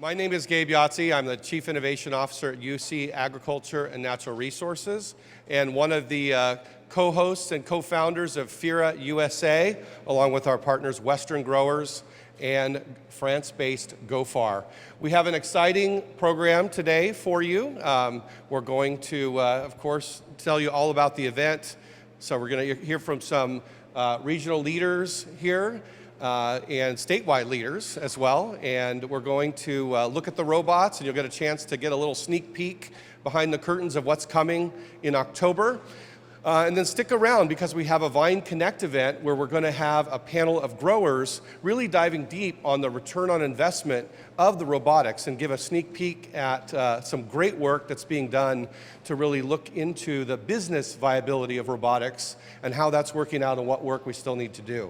My name is Gabe Youtsey. I'm the Chief Innovation Officer at UC Agriculture and Natural Resources, and one of the co-hosts and co-founders of FIRA USA, along with our partners Western Growers and France-based GOFAR. We have an exciting program today for you. We're going to, of course, tell you all about the event. So we're going to hear from some regional leaders here and statewide leaders as well. And we're going to look at the robots, and you'll get a chance to get a little sneak peek behind the curtains of what's coming in October. And then stick around because we have a Vine Connect event where we're going to have a panel of growers really diving deep on the return on investment of the robotics and give a sneak peek at some great work that's being done to really look into the business viability of robotics and how that's working out and what work we still need to do.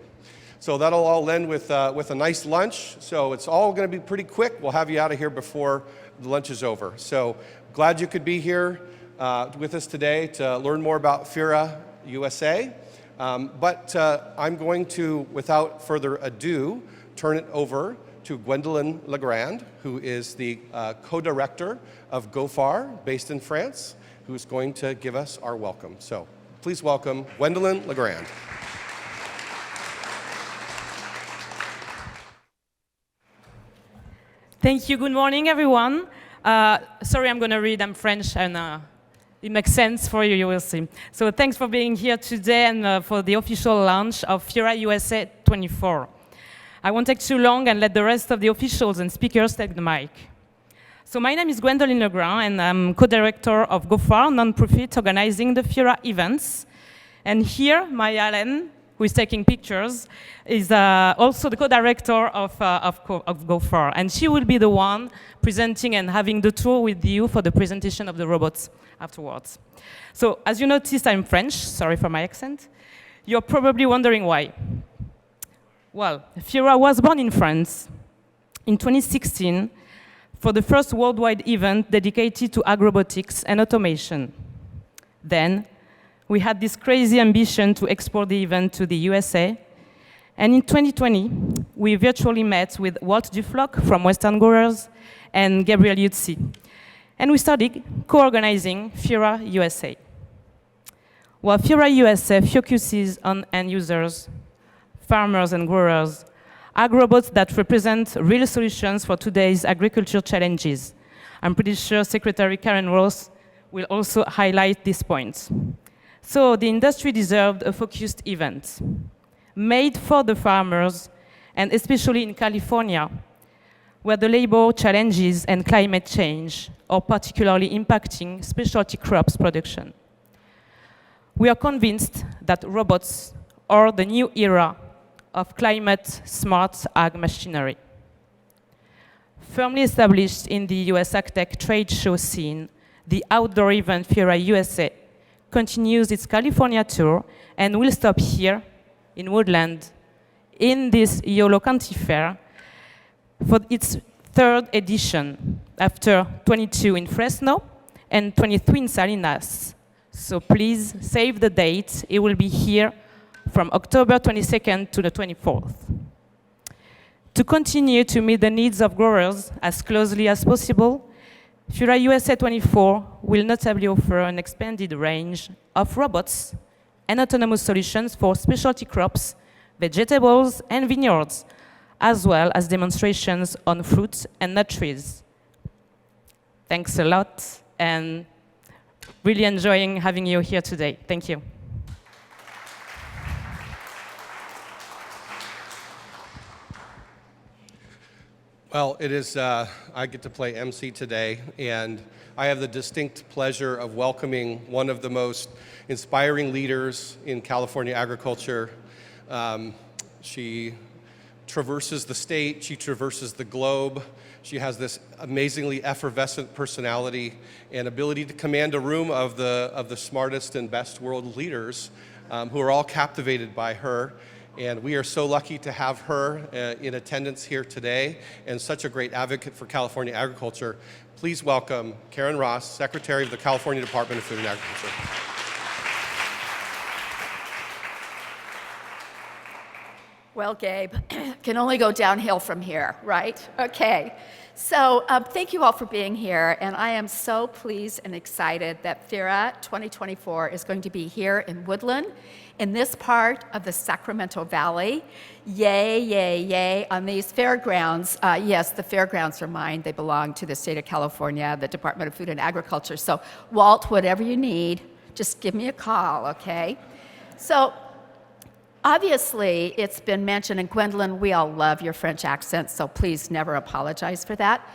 So that'll all end with a nice lunch. So it's all going to be pretty quick. We'll have you out of here before the lunch is over. So glad you could be here with us today to learn more about FIRA USA. But I'm going to, without further ado, turn it over to Gwendoline Legrand, who is the co-director of GOFAR, based in France, who's going to give us our welcome. So please welcome Gwendoline Legrand. Thank you. Good morning, everyone. Sorry, I'm going to read. I'm French, and it makes sense for you, you will see. So thanks for being here today and for the official launch of FIRA USA 24. I won't take too long and let the rest of the officials and speakers take the mic. So my name is Gwendoline Legrand, and I'm co-director of GOFAR, non-profit organizing the FIRA events. And here, Maya Allen, who is taking pictures, is also the co-director of GOFAR. And she will be the one presenting and having the tour with you for the presentation of the robots afterwards. So as you noticed, I'm French. Sorry for my accent. You're probably wondering why. Well, FIRA was born in France in 2016 for the first worldwide event dedicated to agrobotics and automation. Then, we had this crazy ambition to export the event to the USA. And in 2020, we virtually met with Walt Duflock from Western Growers and Gabriel Youtsey. And we started co-organizing FIRA USA. While FIRA USA focuses on end users, farmers and growers, agrobots that represent real solutions for today's agriculture challenges. I'm pretty sure Secretary Karen Ross will also highlight these points. So the industry deserved a focused event, made for the farmers, and especially in California, where the labor challenges and climate change are particularly impacting specialty crops production. We are convinced that robots are the new era of climate-smart ag machinery. Firmly established in the US AgTech trade show scene, the outdoor event FIRA USA continues its California tour and will stop here in Woodland in this Yolo County Fair for its third edition after 22 in Fresno and 23 in Salinas. So please save the date. It will be here from October 22nd to the 24th. To continue to meet the needs of growers as closely as possible, FIRA USA 24 will notably offer an expanded range of robots and autonomous solutions for specialty crops, vegetables, and vineyards, as well as demonstrations on fruits and nut trees. Thanks a lot, and really enjoying having you here today. Thank you. Well, it is, I get to play MC today, and I have the distinct pleasure of welcoming one of the most inspiring leaders in California agriculture. She traverses the state, she traverses the globe. She has this amazingly effervescent personality and ability to command a room of the smartest and best world leaders who are all captivated by her. And we are so lucky to have her in attendance here today and such a great advocate for California agriculture. Please welcome Karen Ross, Secretary of the California Department of Food and Agriculture. Well, Gabe, can only go downhill from here, right? Okay. So thank you all for being here, and I am so pleased and excited that FIRA 2024 is going to be here in Woodland, in this part of the Sacramento Valley. Yay, yay, yay on these fairgrounds. Yes, the fairgrounds are mine. They belong to the state of California, the Department of Food and Agriculture. So Walt, whatever you need, just give me a call, okay? So obviously, it's been mentioned, and Gwendoline, we all love your French accent, so please never apologize for that.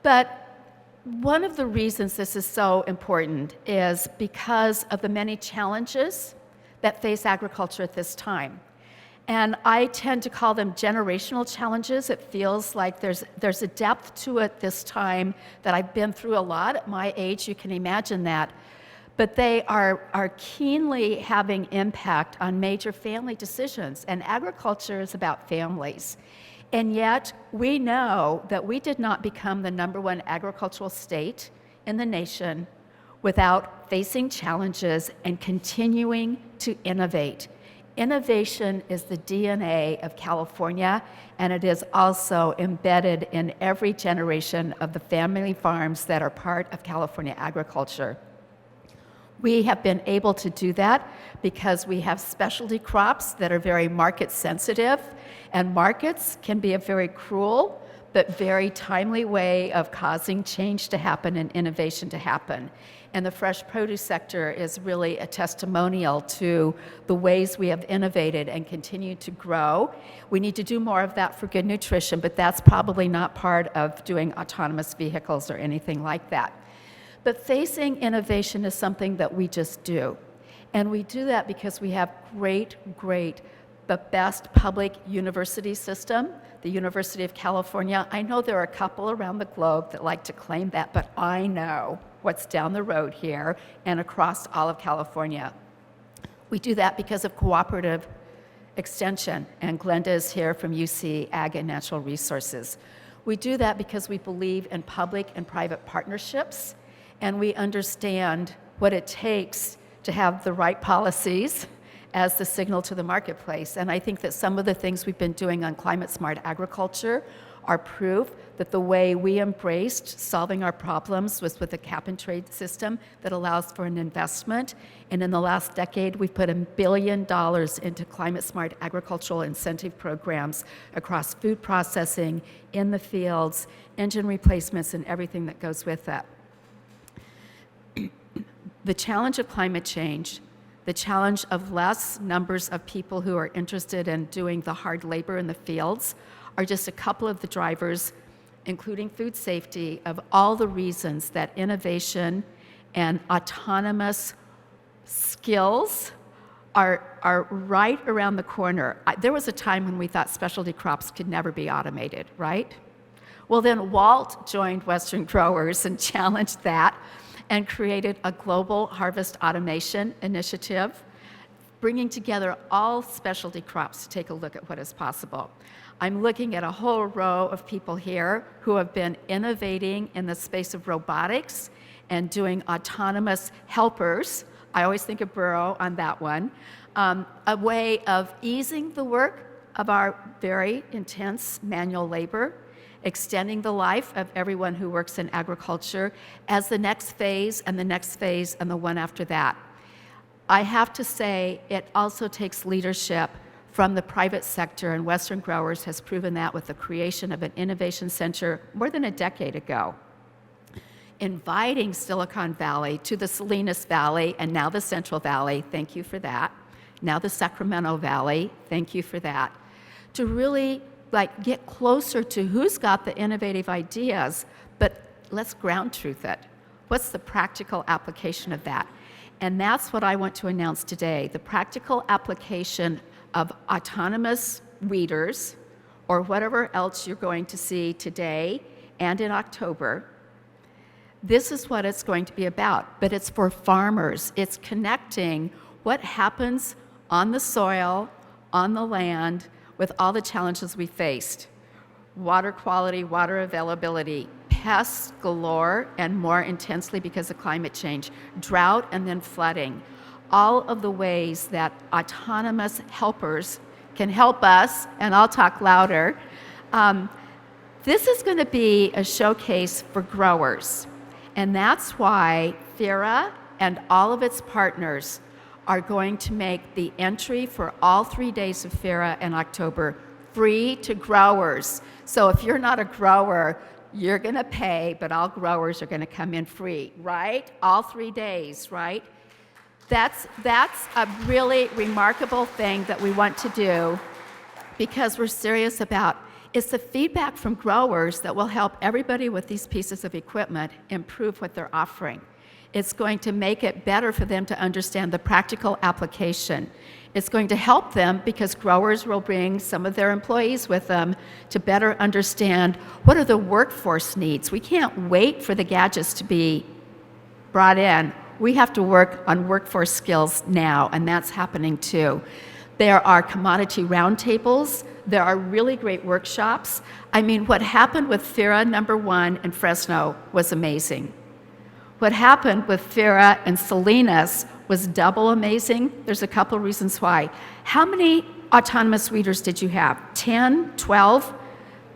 But one of the reasons this is so important is because of the many challenges that face agriculture at this time. And I tend to call them generational challenges. It feels like there's a depth to it this time that I've been through a lot. At my age, you can imagine that. But they are keenly having impact on major family decisions, and agriculture is about families. And yet, we know that we did not become the #1 agricultural state in the nation without facing challenges and continuing to innovate. Innovation is the DNA of California, and it is also embedded in every generation of the family farms that are part of California agriculture. We have been able to do that because we have specialty crops that are very market sensitive, and markets can be a very cruel but very timely way of causing change to happen and innovation to happen. And the fresh produce sector is really a testimonial to the ways we have innovated and continue to grow. We need to do more of that for good nutrition, but that's probably not part of doing autonomous vehicles or anything like that. But facing innovation is something that we just do. And we do that because we have great, the best public university system, the University of California. I know there are a couple around the globe that like to claim that, but I know what's down the road here and across all of California. We do that because of cooperative extension, and Glenda is here from UC Ag and Natural Resources. We do that because we believe in public and private partnerships, and we understand what it takes to have the right policies as the signal to the marketplace. And I think that some of the things we've been doing on climate-smart agriculture are proof that the way we embraced solving our problems was with a cap-and-trade system that allows for an investment. And in the last decade, we've put $1 billion into climate-smart agricultural incentive programs across food processing, in the fields, engine replacements, and everything that goes with that. The challenge of climate change, the challenge of less numbers of people who are interested in doing the hard labor in the fields are just a couple of the drivers, including food safety, of all the reasons that innovation and autonomous skills are right around the corner. There was a time when we thought specialty crops could never be automated, right? Well, then Walt joined Western Growers and challenged that and created a global harvest automation initiative, bringing together all specialty crops to take a look at what is possible. I'm looking at a whole row of people here who have been innovating in the space of robotics and doing autonomous helpers. I always think of Burrow on that one. A way of easing the work of our very intense manual labor, extending the life of everyone who works in agriculture as the next phase and the next phase and the one after that. I have to say, it also takes leadership from the private sector, and Western Growers has proven that with the creation of an innovation center more than a decade ago, inviting Silicon Valley to the Salinas Valley and now the Central Valley, thank you for that, now the Sacramento Valley, thank you for that, to really get closer to who's got the innovative ideas, but let's ground truth it. What's the practical application of that? And that's what I want to announce today, the practical application of autonomous weeders, or whatever else you're going to see today and in October. This is what it's going to be about, but it's for farmers. It's connecting what happens on the soil, on the land, with all the challenges we faced. Water quality, water availability, pests galore, and more intensely because of climate change, drought and then flooding. All of the ways that autonomous helpers can help us, and I'll talk louder. This is going to be a showcase for growers, and that's why FIRA and all of its partners are going to make the entry for all 3 days of FIRA in October free to growers. So if you're not a grower, you're going to pay, but all growers are going to come in free, right? All 3 days, right? That's a really remarkable thing that we want to do because we're serious about. It's the feedback from growers that will help everybody with these pieces of equipment improve what they're offering. It's going to make it better for them to understand the practical application. It's going to help them because growers will bring some of their employees with them to better understand what are the workforce needs. We can't wait for the gadgets to be brought in. We have to work on workforce skills now, and that's happening too. There are commodity roundtables. There are really great workshops. I mean, what happened with FIRA #1 in Fresno was amazing. What happened with FIRA and Salinas was double amazing. There's a couple reasons why. How many autonomous weeders did you have? 10, 12?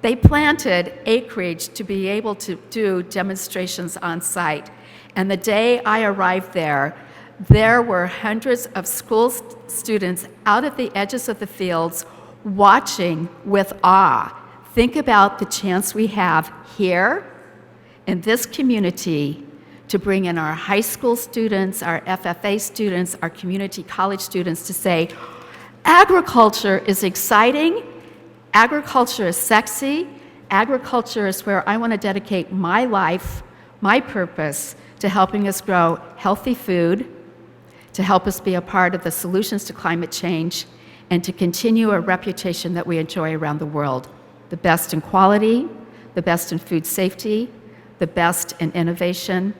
They planted acreage to be able to do demonstrations on site. And the day I arrived there were hundreds of school students out at the edges of the fields watching with awe. Think about the chance we have here in this community to bring in our high school students, our FFA students, our community college students to say, agriculture is exciting, agriculture is sexy, agriculture is where I want to dedicate my life, my purpose, to helping us grow healthy food, to help us be a part of the solutions to climate change, and to continue a reputation that we enjoy around the world. The best in quality, the best in food safety, the best in innovation,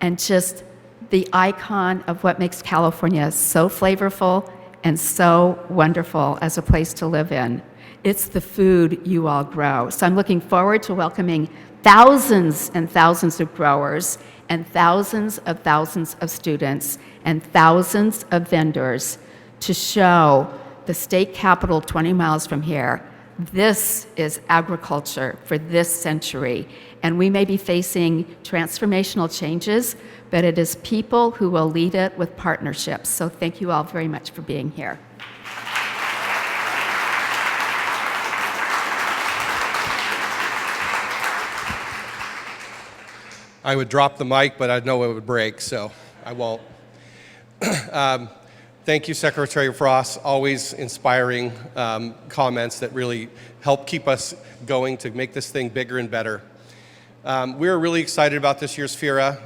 and just the icon of what makes California so flavorful and so wonderful as a place to live in. It's the food you all grow. So I'm looking forward to welcoming thousands and thousands of growers and thousands of students and thousands of vendors to show the state capitol 20 miles from here. This is agriculture for this century. And we may be facing transformational changes, but it is people who will lead it with partnerships. So thank you all very much for being here. I would drop the mic, but I know it would break, so I won't. Thank you, Secretary Frost. Always inspiring comments that really help keep us going to make this thing bigger and better. We're really excited about this year's FIRA,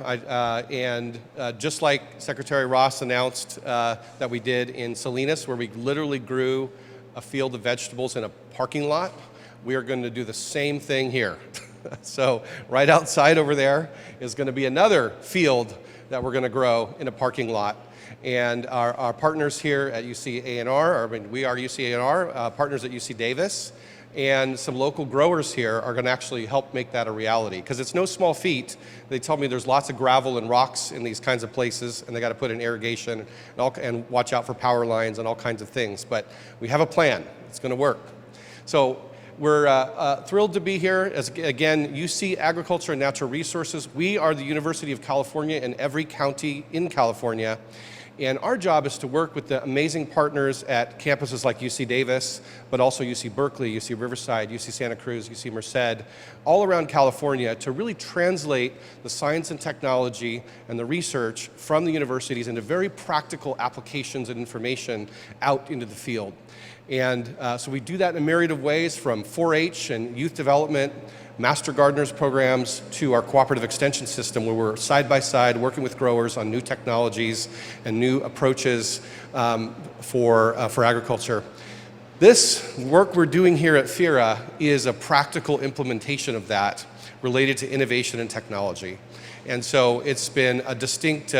and just like Secretary Ross announced that we did in Salinas, where we literally grew a field of vegetables in a parking lot, we are going to do the same thing here. So right outside over there is going to be another field that we're going to grow in a parking lot. And our partners here at UCANR, we are UCANR, partners at UC Davis, and some local growers here are going to actually help make that a reality. Because it's no small feat. They tell me there's lots of gravel and rocks in these kinds of places, and they got to put in irrigation and watch out for power lines and all kinds of things. But we have a plan. It's going to work. So we're thrilled to be here. As again, UC Agriculture and Natural Resources. We are the University of California in every county in California. And our job is to work with the amazing partners at campuses like UC Davis, but also UC Berkeley, UC Riverside, UC Santa Cruz, UC Merced, all around California to really translate the science and technology and the research from the universities into very practical applications and information out into the field. And so we do that in a myriad of ways, from 4-H and youth development, Master Gardeners programs, to our cooperative extension system, where we're side by side working with growers on new technologies and new approaches for agriculture. This work we're doing here at FIRA is a practical implementation of that related to innovation and technology. And so it's been a distinct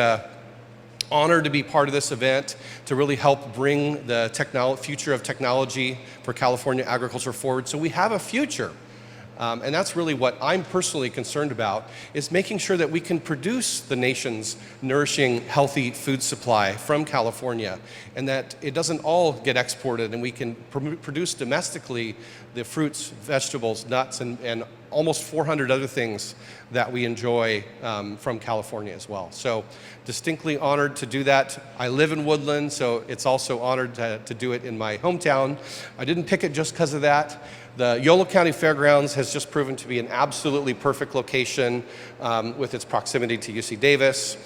honor to be part of this event, to really help bring the future of technology for California agriculture forward. So we have a future. And that's really what I'm personally concerned about, is making sure that we can produce the nation's nourishing, healthy food supply from California, and that it doesn't all get exported, and we can produce domestically the fruits, vegetables, nuts, and almost 400 other things that we enjoy from California as well. So distinctly honored to do that. I live in Woodland, so it's also honored to do it in my hometown. I didn't pick it just because of that. The Yolo County Fairgrounds has just proven to be an absolutely perfect location with its proximity to UC Davis,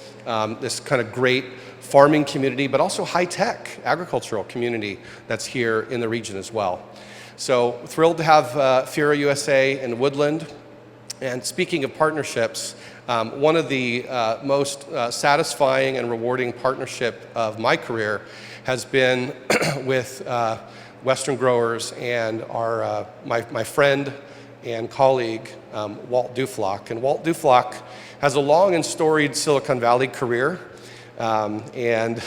this kind of great farming community, but also high-tech agricultural community that's here in the region as well. So thrilled to have FIRA USA in Woodland. And speaking of partnerships, one of the most satisfying and rewarding partnership of my career has been with Western growers and my friend and colleague, Walt Duflock. And Walt Duflock has a long and storied Silicon Valley career. And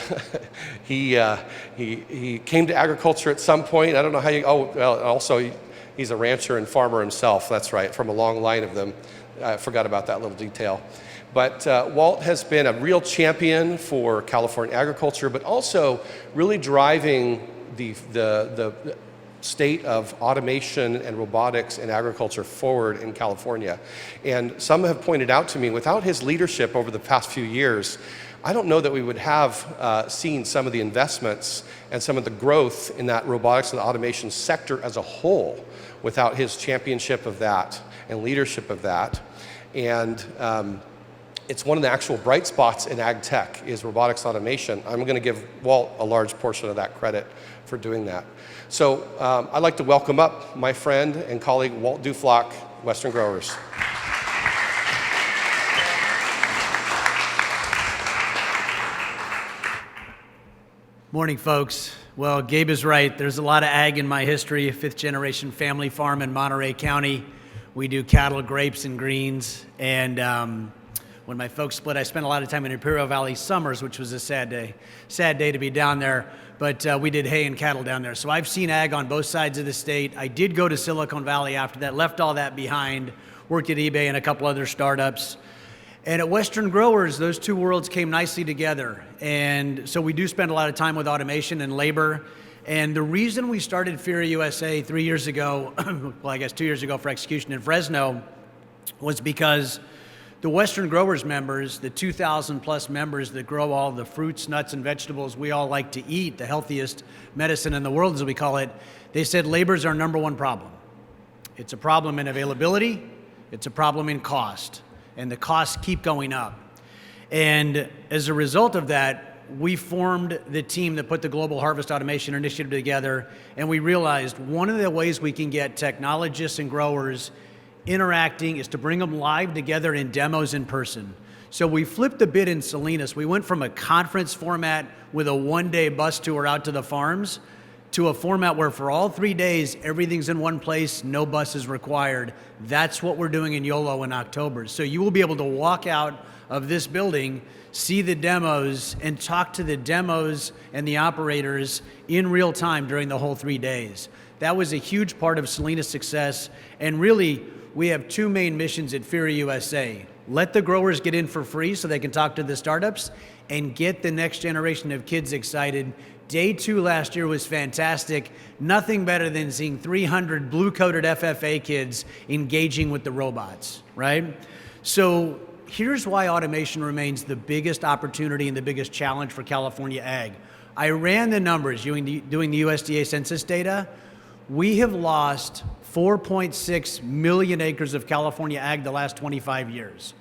he came to agriculture at some point. I don't know how you, also he's a rancher and farmer himself. That's right, from a long line of them. I forgot about that little detail. But Walt has been a real champion for California agriculture, but also really driving the state of automation and robotics in agriculture forward in California. And some have pointed out to me, without his leadership over the past few years, I don't know that we would have seen some of the investments and some of the growth in that robotics and automation sector as a whole without his championship of that and leadership of that. And it's one of the actual bright spots in ag tech is robotics automation. I'm going to give Walt a large portion of that credit for doing that. So I'd like to welcome up my friend and colleague Walt Duflock, Western Growers. Morning, folks. Well, Gabe is right. There's a lot of ag in my history. Fifth generation family farm in Monterey County. We do cattle, grapes, and greens. And when my folks split, I spent a lot of time in Imperial Valley summers, which was a sad day to be down there. But we did hay and cattle down there. So I've seen ag on both sides of the state. I did go to Silicon Valley after that, left all that behind, worked at eBay and a couple other startups. And at Western Growers, those two worlds came nicely together. And so we do spend a lot of time with automation and labor. And the reason we started FIRA USA 3 years ago, well, I guess 2 years ago for execution in Fresno, was because the Western Growers members, the 2,000 plus members that grow all the fruits, nuts, and vegetables we all like to eat, the healthiest medicine in the world, as we call it, they said labor is our number one problem. It's a problem in availability, it's a problem in cost. And the costs keep going up. And as a result of that, we formed the team that put the Global Harvest Automation Initiative together, and we realized one of the ways we can get technologists and growers interacting is to bring them live together in demos in person. So we flipped a bit in Salinas. We went from a conference format with a one-day bus tour out to the farms to a format where for all 3 days, everything's in one place, no bus is required. That's what we're doing in YOLO in October. So you will be able to walk out of this building, see the demos, and talk to the demos and the operators in real time during the whole 3 days. That was a huge part of Salinas' success, and really, we have two main missions at FIRA USA. Let the growers get in for free so they can talk to the startups, and get the next generation of kids excited. Day 2 last year was fantastic. Nothing better than seeing 300 blue-coated FFA kids engaging with the robots, right? So here's why automation remains the biggest opportunity and the biggest challenge for California ag. I ran the numbers doing the USDA census data. We have lost 4.6 million acres of California ag the last 25 years.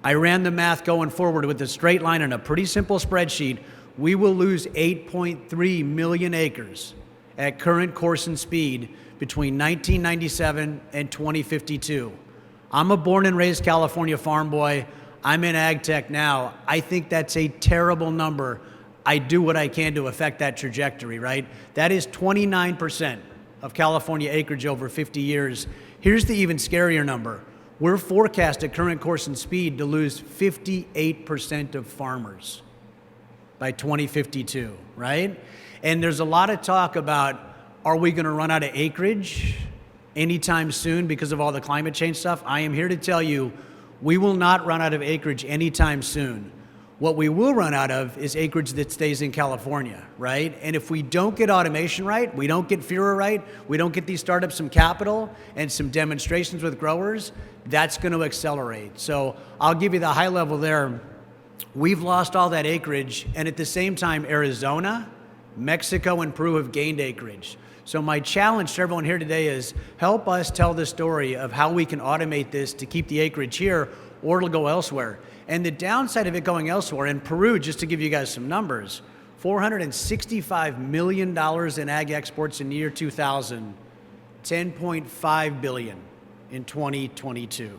I ran the math going forward with a straight line and a pretty simple spreadsheet. We will lose 8.3 million acres at current course and speed between 1997 and 2052. I'm a born and raised California farm boy. I'm in ag tech now. I think that's a terrible number. I do what I can to affect that trajectory, right? That is 29% of California acreage over 50 years. Here's the even scarier number. We're forecast at current course and speed to lose 58% of farmers by 2052, right? And there's a lot of talk about, are we going to run out of acreage? anytime soon because of all the climate change stuff. I am here to tell you, we will not run out of acreage anytime soon. What we will run out of is acreage that stays in California, right? And if we don't get automation right, we don't get FIRA right, we don't get these startups some capital and some demonstrations with growers, that's going to accelerate. So I'll give you the high level there. We've lost all that acreage, and at the same time, Arizona, Mexico, and Peru have gained acreage. So my challenge to everyone here today is help us tell the story of how we can automate this to keep the acreage here, or it'll go elsewhere. And the downside of it going elsewhere, in Peru, just to give you guys some numbers, $465 million in ag exports in the year 2000, $10.5 billion in 2022.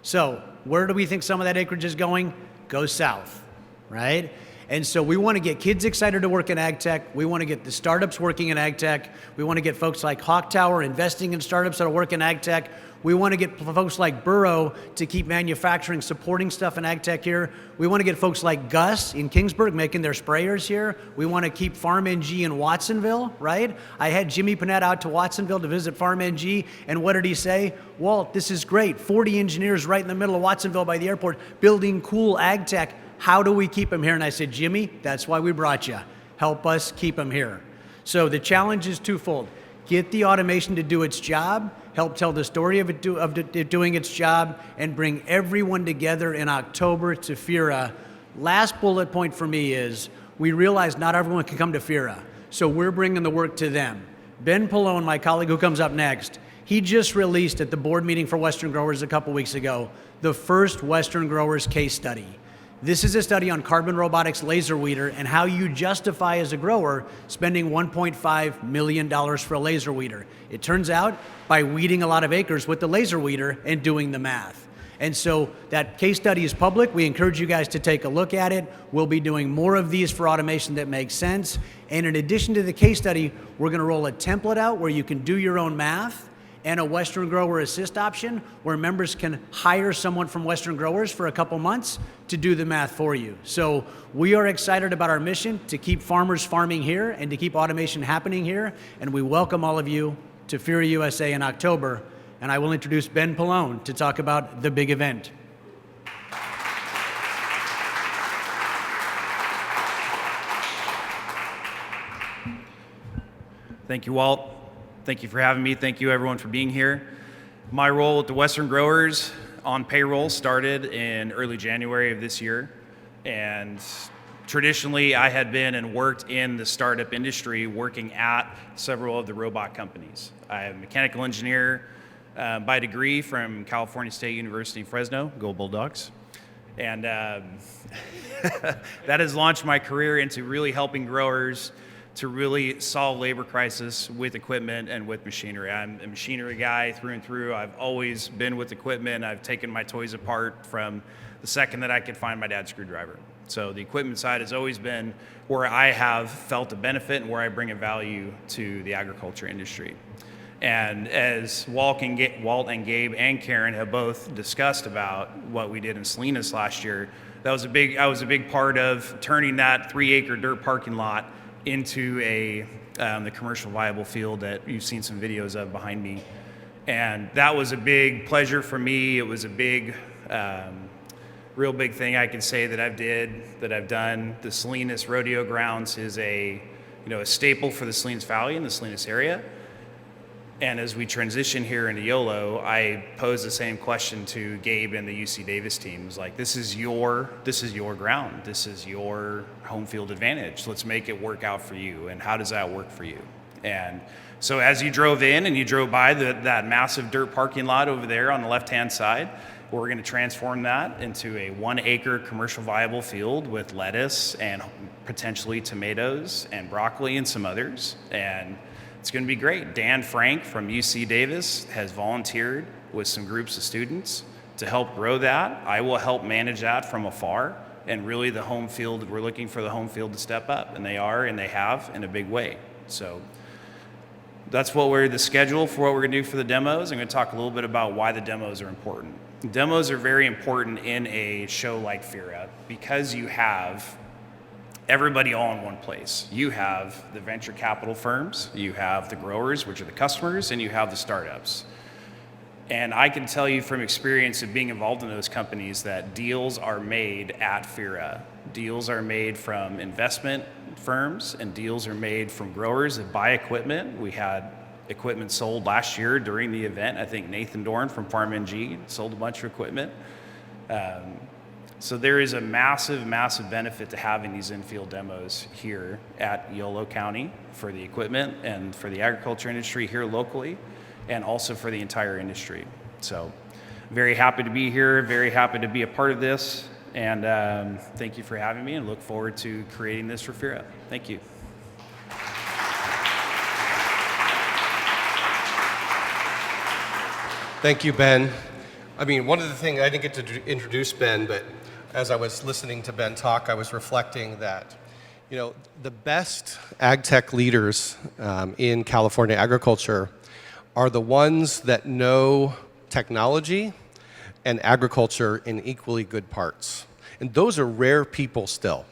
So where do we think some of that acreage is going? Go south, right? And so we want to get kids excited to work in ag tech. We want to get the startups working in ag tech. We want to get folks like Hawk Tower investing in startups that work in ag tech. We want to get folks like Burrow to keep manufacturing, supporting stuff in ag tech here. We want to get folks like Gus in Kingsburg making their sprayers here. We want to keep FarmNG in Watsonville, right? I had Jimmy Panetta out to Watsonville to visit FarmNG, and what did he say? Walt, this is great. 40 engineers right in the middle of Watsonville by the airport building cool ag tech. How do we keep them here? And I said, Jimmy, that's why we brought you. Help us keep them here. So the challenge is twofold. Get the automation to do its job, help tell the story of it doing its job, and bring everyone together in October to FIRA. Last bullet point for me is we realize not everyone can come to FIRA, so we're bringing the work to them. Ben Palone, my colleague who comes up next, he just released at the board meeting for Western growers a couple weeks ago the first Western growers case study. This is a study on carbon robotics laser weeder and how you justify as a grower spending $1.5 million for a laser weeder. It turns out by weeding a lot of acres with the laser weeder and doing the math. And so that case study is public. We encourage you guys to take a look at it. We'll be doing more of these for automation that makes sense. And in addition to the case study, we're going to roll a template out where you can do your own math, and a Western Grower Assist option where members can hire someone from Western Growers for a couple months to do the math for you. So we are excited about our mission to keep farmers farming here and to keep automation happening here, and we welcome all of you to FIRA USA in October. And I will introduce Ben Palone to talk about the big event. Thank you, Walt. Thank you for having me. Thank you, everyone, for being here. My role with the Western Growers on payroll started in early January of this year. And traditionally, I had been and worked in the startup industry, working at several of the robot companies. I am a mechanical engineer by degree from California State University in Fresno. Go Bulldogs. And that has launched my career into really helping growers to really solve labor crisis with equipment and with machinery. I'm a machinery guy through and through. I've always been with equipment. I've taken my toys apart from the second that I could find my dad's screwdriver. So the equipment side has always been where I have felt a benefit and where I bring a value to the agriculture industry. And as Walt and Gabe and Karen have both discussed about what we did in Salinas last year, I was a big part of turning that 3-acre dirt parking lot into the commercial viable field that you've seen some videos of behind me. And that was a big pleasure for me. It was a big, real big thing I can say that I've done. The Salinas Rodeo Grounds is a staple for the Salinas Valley and the Salinas area. And as we transition here into YOLO, I posed the same question to Gabe and the UC Davis team. It was like, this is your ground. This is your home field advantage. Let's make it work out for you. And how does that work for you? And so as you drove in and you drove by that massive dirt parking lot over there on the left-hand side, we're going to transform that into a 1-acre commercial viable field with lettuce and potentially tomatoes and broccoli and some others. And it's going to be great. Dan Frank from UC Davis has volunteered with some groups of students to help grow that. I will help manage that from afar. And really the home field, we're looking for the home field to step up. And they are, and they have in a big way. So that's the schedule for what we're going to do for the demos. I'm going to talk a little bit about why the demos are important. Demos are very important in a show like FIRA because you have everybody all in one place. You have the venture capital firms, you have the growers, which are the customers, and you have the startups. And I can tell you from experience of being involved in those companies that deals are made at FIRA. Deals are made from investment firms, and deals are made from growers that buy equipment. We had equipment sold last year during the event. I think Nathan Dorn from FarmNG sold a bunch of equipment. So there is a massive, massive benefit to having these in-field demos here at Yolo County for the equipment and for the agriculture industry here locally, and also for the entire industry. So very happy to be here, very happy to be a part of this, and thank you for having me, and look forward to creating this for FIRA. Thank you. Thank you, Ben. I mean, one of the things, I didn't get to introduce Ben, but as I was listening to Ben talk, I was reflecting that, you know, the best ag tech leaders in California agriculture are the ones that know technology and agriculture in equally good parts. And those are rare people still.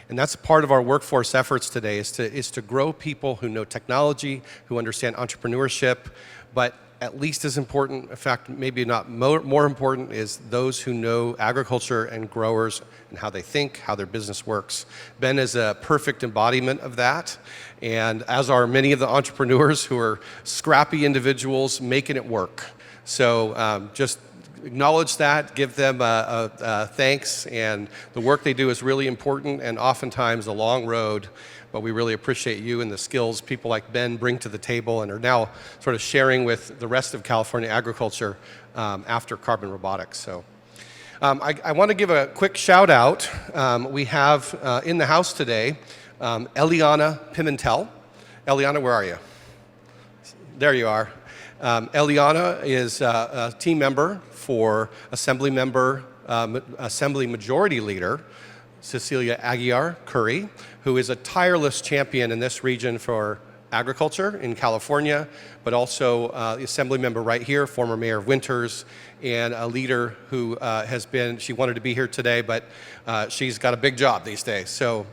And that's part of our workforce efforts today, is to grow people who know technology, who understand entrepreneurship, but at least as important, in fact, maybe not more important, is those who know agriculture and growers and how they think, how their business works. Ben is a perfect embodiment of that, and as are many of the entrepreneurs who are scrappy individuals making it work. So just acknowledge that, give them thanks, and the work they do is really important and oftentimes a long road, but we really appreciate you and the skills people like Ben bring to the table and are now sort of sharing with the rest of California agriculture after carbon robotics. So I want to give a quick shout out. We have in the house today Eliana Pimentel. Eliana, where are you? There you are. Eliana is a team member for Assembly Majority Leader Cecilia Aguiar Curry, who is a tireless champion in this region for agriculture in California, but also the Assembly member right here, former Mayor of Winters, and a leader who she wanted to be here today, but she's got a big job these days. So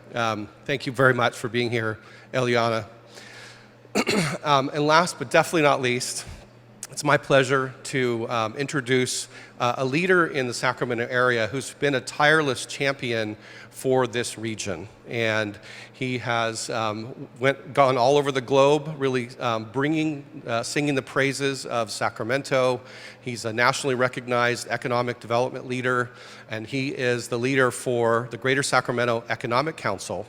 thank you very much for being here, Eliana. And last but definitely not least, it's my pleasure to introduce a leader in the Sacramento area who's been a tireless champion for this region. And he has gone all over the globe, really singing the praises of Sacramento. He's a nationally recognized economic development leader, and he is the leader for the Greater Sacramento Economic Council.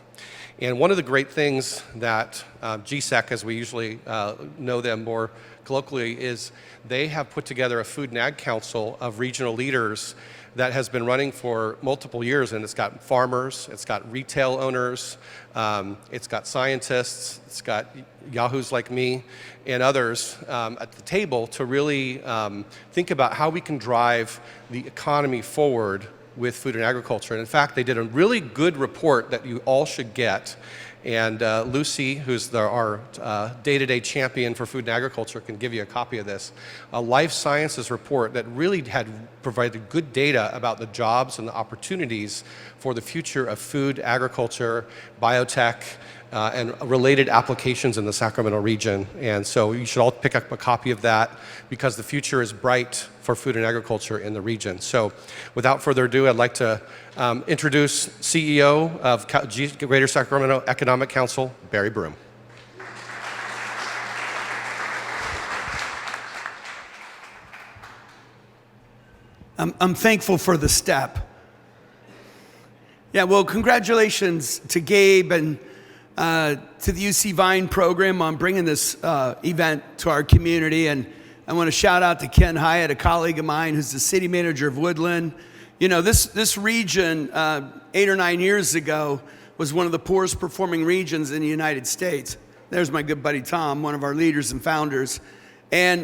And one of the great things that GSEC, as we usually know them more colloquially, is they have put together a food and ag council of regional leaders that has been running for multiple years, and it's got farmers, it's got retail owners, it's got scientists, it's got yahoos like me and others at the table to really think about how we can drive the economy forward with food and agriculture. And in fact, they did a really good report that you all should get. And Lucy, who's our day-to-day champion for food and agriculture, can give you a copy of this. A life sciences report that really had provided good data about the jobs and the opportunities for the future of food, agriculture, biotech, and related applications in the Sacramento region. And so you should all pick up a copy of that, because the future is bright for food and agriculture in the region. So without further ado, I'd like to introduce CEO of Greater Sacramento Economic Council, Barry Broome. I'm thankful for the step. Yeah, well, congratulations to Gabe and to the UC Vine program on bringing this event to our community. And I want to shout out to Ken Hyatt, a colleague of mine who's the city manager of Woodland. You know, this region 8 or 9 years ago was one of the poorest performing regions in the United States. There's my good buddy Tom, one of our leaders and founders. And,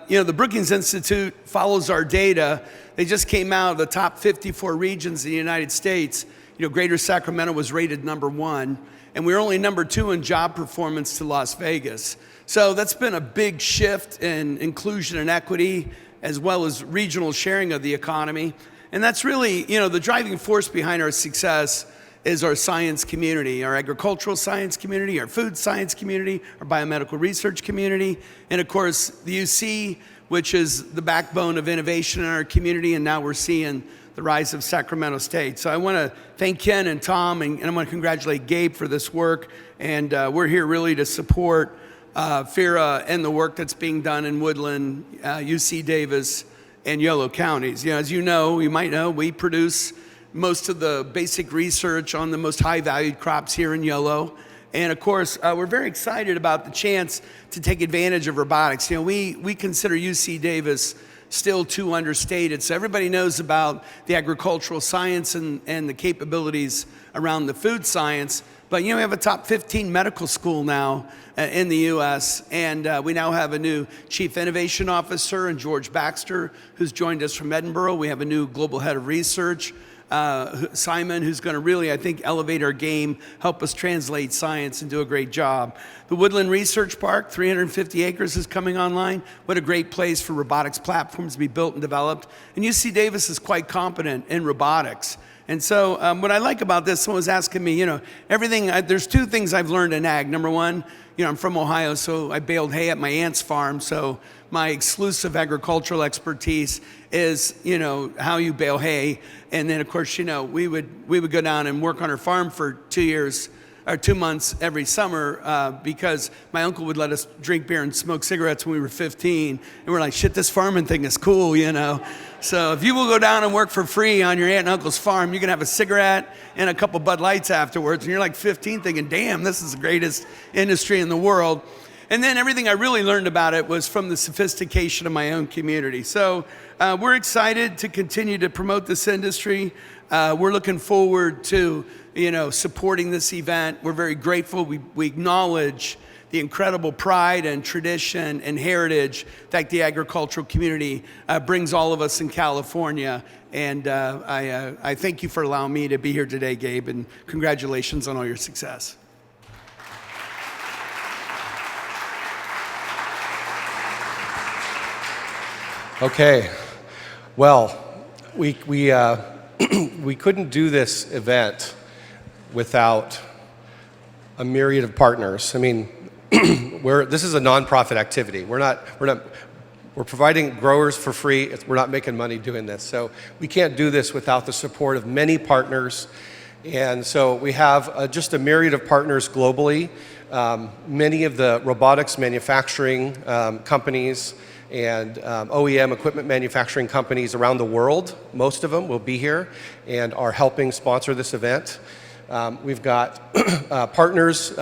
you know, the Brookings Institute follows our data. They just came out of the top 54 regions in the United States. You know, Greater Sacramento was rated #1, and we're only #2 in job performance to Las Vegas. So that's been a big shift in inclusion and equity, as well as regional sharing of the economy. And that's really, you know, the driving force behind our success is our science community, our agricultural science community, our food science community, our biomedical research community, and of course the UC, which is the backbone of innovation in our community, and now we're seeing the rise of Sacramento State. So I want to thank Ken and Tom, and I want to congratulate Gabe for this work, and we're here really to support FIRA and the work that's being done in Woodland, UC Davis, and Yolo counties. You know, as you might know, we produce most of the basic research on the most high-valued crops here in Yolo. And of course, we're very excited about the chance to take advantage of robotics. You know, we consider UC Davis still too understated. So everybody knows about the agricultural science and the capabilities around the food science. But you know, we have a top 15 medical school now in the U.S., and we now have a new Chief Innovation Officer, and George Baxter, who's joined us from Edinburgh. We have a new Global Head of Research, Simon, who's going to really, I think, elevate our game, help us translate science, and do a great job. The Woodland Research Park, 350 acres, is coming online. What a great place for robotics platforms to be built and developed. And UC Davis is quite competent in robotics. And so what I like about this, someone was asking me, you know, there's two things I've learned in ag. Number one, you know, I'm from Ohio, so I baled hay at my aunt's farm. So my exclusive agricultural expertise is, you know, how you bale hay. And then, of course, you know, we would go down and work on her farm for 2 months every summer because my uncle would let us drink beer and smoke cigarettes when we were 15. And we're like, shit, this farming thing is cool, you know. So if you will go down and work for free on your aunt and uncle's farm, you can have a cigarette and a couple Bud Lights afterwards. And you're like 15 thinking, damn, this is the greatest industry in the world. And then everything I really learned about it was from the sophistication of my own community. So we're excited to continue to promote this industry. We're looking forward to, you know, supporting this event. We're very grateful. We acknowledge the incredible pride and tradition and heritage that the agricultural community brings all of us in California. And I thank you for allowing me to be here today, Gabe, and congratulations on all your success. Okay, well, we couldn't do this event without a myriad of partners. I mean, this is a nonprofit activity. We're providing growers for free. We're not making money doing this. So we can't do this without the support of many partners. And so we have just a myriad of partners globally. Many of the robotics manufacturing companies and OEM equipment manufacturing companies around the world, most of them will be here and are helping sponsor this event. We've got partners,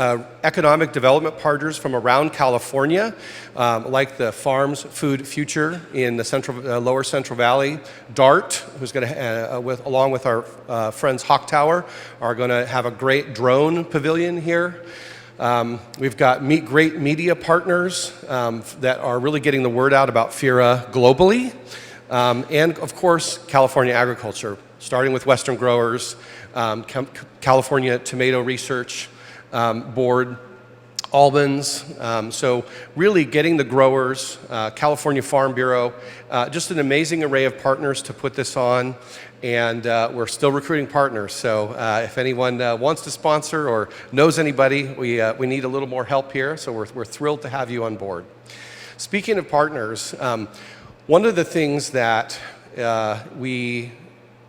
economic development partners from around California, like the Farms Food Future in the lower Central Valley. DART, who's going to, along with our friends Hawk Tower, are going to have a great drone pavilion here. We've got great media partners that are really getting the word out about FIRA globally. And of course, California agriculture, starting with Western Growers, California Tomato Research Board, Albans. So really getting the growers, California Farm Bureau, just an amazing array of partners to put this on. And we're still recruiting partners. So if anyone wants to sponsor or knows anybody, we need a little more help here. So we're thrilled to have you on board. Speaking of partners, one of the things that we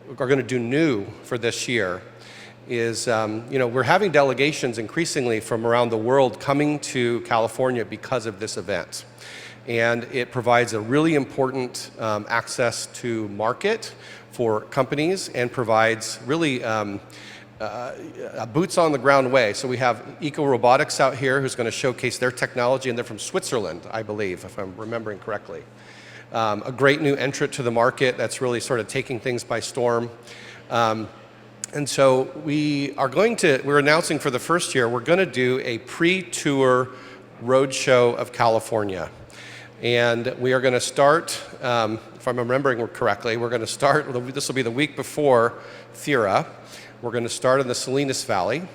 are going to do new for this year is, we're having delegations increasingly from around the world coming to California because of this event. And it provides a really important access to market for companies and provides really a boots on the ground way. So we have Eco Robotics out here who's going to showcase their technology, and they're from Switzerland, I believe, if I'm remembering correctly. A great new entrant to the market that's really sort of taking things by storm. And so we're announcing for the first year, we're going to do a pre-tour roadshow of California. And we are going to start, if I'm remembering correctly, this will be the week before FIRA. We're going to start in the Salinas Valley.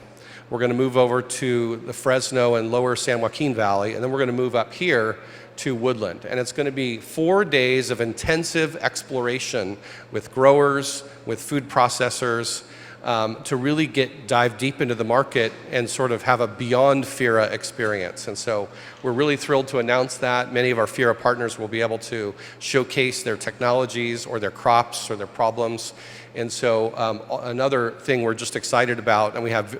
We're going to move over to the Fresno and lower San Joaquin Valley, and then we're going to move up here to Woodland. And it's going to be 4 days of intensive exploration with growers, with food processors, to really dive deep into the market and sort of have a beyond FIRA experience. And so we're really thrilled to announce that. Many of our FIRA partners will be able to showcase their technologies or their crops or their problems. And so another thing we're just excited about, and we have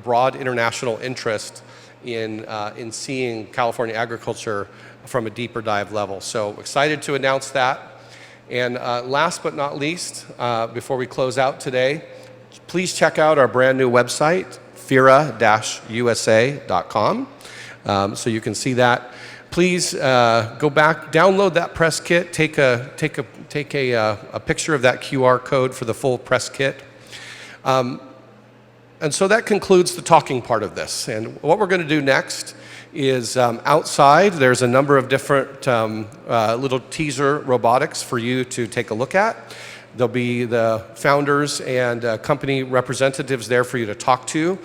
broad international interest in seeing California agriculture from a deeper dive level. So excited to announce that. And last but not least, before we close out today, please check out our brand new website, FIRA-USA.com, so you can see that. Please go back, download that press kit, take a picture of that QR code for the full press kit. And so that concludes the talking part of this. And what we're going to do next is outside, there's a number of different little teaser robotics for you to take a look at. There'll be the founders and company representatives there for you to talk to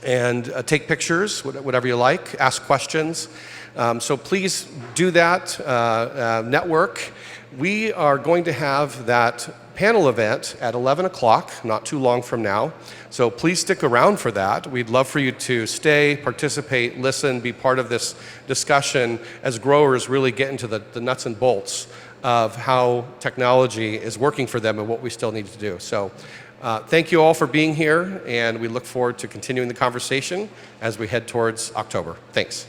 and take pictures, whatever you like, ask questions. So please do that, network. We are going to have that panel event at 11 o'clock, not too long from now. So please stick around for that. We'd love for you to stay, participate, listen, be part of this discussion as growers really get into the nuts and bolts of how technology is working for them and what we still need to do. So thank you all for being here, and we look forward to continuing the conversation as we head towards October. Thanks.